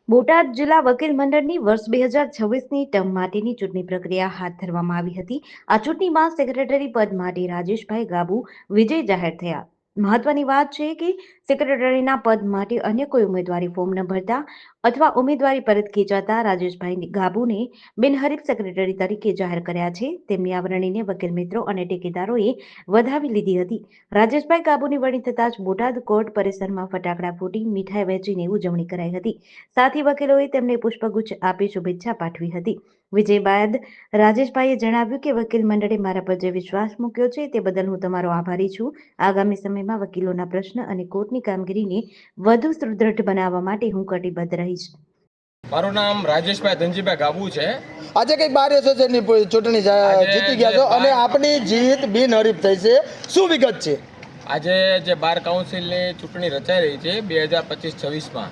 બોટાદ જિલ્લા વકીલ મંડળની વર્ષ 2026ની ટર્મ માટેની ચૂંટણી પ્રક્રિયા હાથ ધરવામાં આવી હતી. આ ચૂંટણીમાં સેક્રેટરી પદ માટે રાજેશભાઈ ગાબુ વિજય જાહેર થયા. મહત્વની વાત છે કે સેક્રેટરીના પદ માટે અન્ય કોઈ ઉમેદવારી ફોર્મ ન ભરતા અથવા ઉમેદવારી પરત ખેંચાતા રાજેશભાઈ ગાબુને બિનહરીફ સેક્રેટરી તરીકે જાહેર કર્યા છે. તેમની આ વરણીને વકીલ મિત્રો અને ટેકેદારોએ વધાવી લીધી હતી. રાજેશભાઈ ગાબુની વરણી થતાં જ બોટાદ કોર્ટ પરિસરમાં ફટાકડા ફૂટી મીઠાઈ વહેંચીને ઉજવણી કરાઈ હતી. સાથી વકીલોએ તેમને પુષ્પગુચ્છ આપી શુભેચ્છા પાઠવી હતી. વિજય બાદ રાજેશભાઈએ જણાવ્યું કે વકીલ મંડળે મારા પર જે વિશ્વાસ મૂક્યો છે તે બદલ હું તમારો આભારી છું. આગામી સમયમાં વકીલોના પ્રશ્ન અને કોર્ટની કામગીરીને વધુ સુદૃઢ બનાવવા માટે હું કટિબદ્ધ રહીશ. મારું નામ રાજેશભાઈ ધનજીભાઈ ગાબુ છે. આજે કઈ બાર એસોસિએશનની ચૂંટણી જીતી ગયા છો અને આપની જીત બિનહરીફ થઈ છે, શું વિગત છે? આજે જે બાર કાઉન્સિલની ચૂંટણી રચાઈ રહી છે 2025-26માં,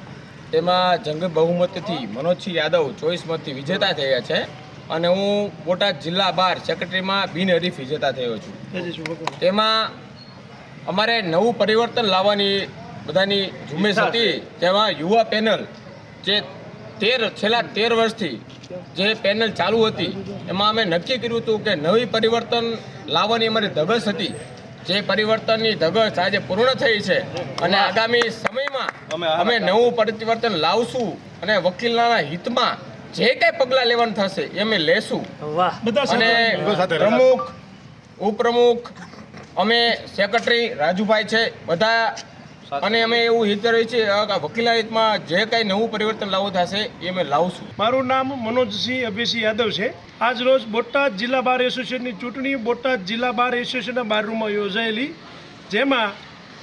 તેમાં જંગ બહુમતીથી મનોજસિંહ યાદવ 24 મતથી વિજેતા થયા છે અને હું બોટાદ જિલ્લા બાર સેક્રેટરીમાં બિનહરીફ વિજેતા થયો છું. તેમાં અમારે નવું પરિવર્તન લાવવાની બધાની ઝુંબેશ હતી. તેમાં યુવા પેનલ જે છેલ્લા 13 વર્ષથી જે પેનલ ચાલુ હતી એમાં અમે નક્કી કર્યું હતું કે નવી પરિવર્તન લાવવાની અમારી ધગશ હતી. જે પરિવર્તનની ધગશ આજે પૂર્ણ થઈ છે અને આગામી સમયમાં અમે નવું પરિવર્તન લાવશું અને વકીલના હિતમાં જે કંઈ પગલાં લેવાનું થશે એ અમે લેશું. અને પ્રમુખ, ઉપપ્રમુખ, અમે સેક્રેટરી રાજુભાઈ છે બધા, અને અમે એવું હિત રહી છે વકીલના હિતમાં જે કંઈ નવું પરિવર્તન લાવવું થશે એ અમે લાવશું. મારું નામ મનોજસિંહ અભયસિંહ યાદવ છે. આજ રોજ બોટાદ જિલ્લા બાર એસોસિએશનની ચૂંટણી બોટાદ જિલ્લા બાર એસોસિએશનના બારરૂમમાં યોજાયેલી, જેમાં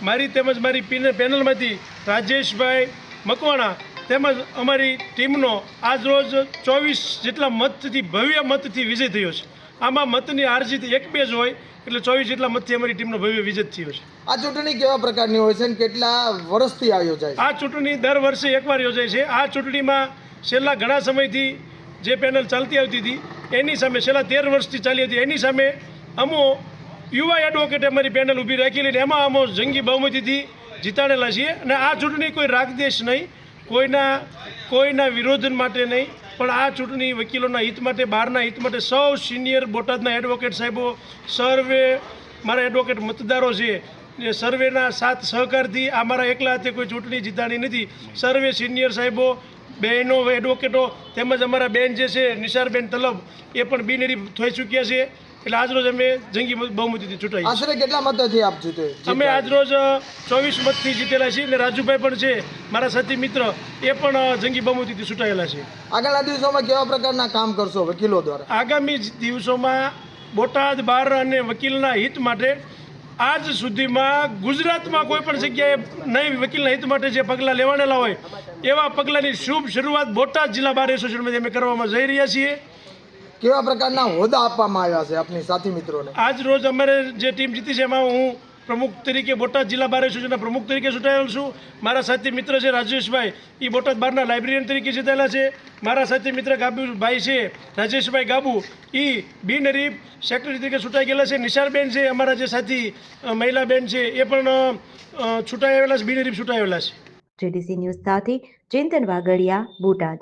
મારી તેમજ મારી પેનલમાંથી રાજેશભાઈ મકવાણા તેમજ અમારી ટીમનો આજ રોજ 24 જેટલા મતથી ભવ્ય મતથી વિજય થયો છે. આમાં મતની હાર જીત 1-2 જ હોય એટલે 24 જેટલા મતથી અમારી ટીમનો ભવ્ય વિજય થયો છે. આ ચૂંટણી કેવા પ્રકારની હોય છે અને કેટલા વર્ષથી આ યોજાય છે? આ ચૂંટણી દર વર્ષે એકવાર યોજાય છે. આ ચૂંટણીમાં છેલ્લા ઘણા સમયથી જે પેનલ ચાલતી આવતી હતી એની સામે છેલ્લા 13 વર્ષથી ચાલી હતી એની સામે અમો યુવા એડવોકેટ અમારી પેનલ ઊભી રાખેલી, એમાં અમો જંગી બહુમતીથી જીતાડેલા છીએ. અને આ ચૂંટણી કોઈ રાગદેશ નહીં, કોઈના વિરોધ માટે નહીં, પણ આ ચૂંટણી વકીલોના હિત માટે, બહારના હિત માટે, સૌ સિનિયર બોટાદના એડવોકેટ સાહેબો, સર્વે મારા એડવોકેટ મતદારો છે, સર્વેના સાથ સહકારથી આ મારા એકલા હાથે કોઈ ચૂંટણી જીતાડી નથી. સર્વે સિનિયર સાહેબો, બહેનો, એડવોકેટો તેમજ અમારા બેન જે છે નિશારબેન તલબ એ પણ બિનહરીફ થઈ ચૂક્યા છે. એટલે આજરોજ અમે જંગી બહુમતીથી ચૂંટાઈ. આશરે કેટલા મતોથી આપ જીતે? અમે આજરોજ 24 મતથી જીતેલા છીએ અને રાજુભાઈ પણ છે મારા સાથી મિત્ર, એ પણ જંગી બહુમતીથી ચૂંટાયેલા છે. આગળના દિવસોમાં કેવા પ્રકારના કામ કરશો વકીલો દ્વારા? આગામી દિવસોમાં બોટાદ બાર અને વકીલના હિત માટે આજ સુધીમાં ગુજરાતમાં કોઈ પણ જગ્યાએ નહીં વકીલના હિત માટે જે પગલાં લેવાનેલા હોય એવા પગલાંની શુભ શરૂઆત બોટાદ જિલ્લા બાર એસોસિએશનમાંથી અમે કરવામાં જઈ રહ્યા છીએ. કેવા પ્રકારના હોદ્દા આપવામાં આવ્યા છે આપની સાથી મિત્રોને? આજ રોજ અમારે જે ટીમ જીતી છે એમાં હું પ્રમુખ તરીકે બોટાદ જિલ્લા બાર એસોસિએશનના પ્રમુખ તરીકે ચૂંટાયેલ છું. મારા સાથી મિત્ર છે રાજેશભાઈ, એ બોટાદ બારના લાઇબ્રેરિયન તરીકે જીતાયેલા છે. મારા સાથી મિત્ર ગાબુભાઈ છે રાજેશભાઈ ગાબુ, એ બિનહરીફ સેક્રેટરી તરીકે ચૂંટાઈ ગયેલા છે. નિશારબેન છે અમારા જે સાથી મહિલા બેન છે એ પણ ચૂંટાયેલા છે, બિનહરીફ ચૂંટાયેલા છે. જેડીસી ન્યૂઝ સાથે ચિંતન વાગડિયા, બોટાદ.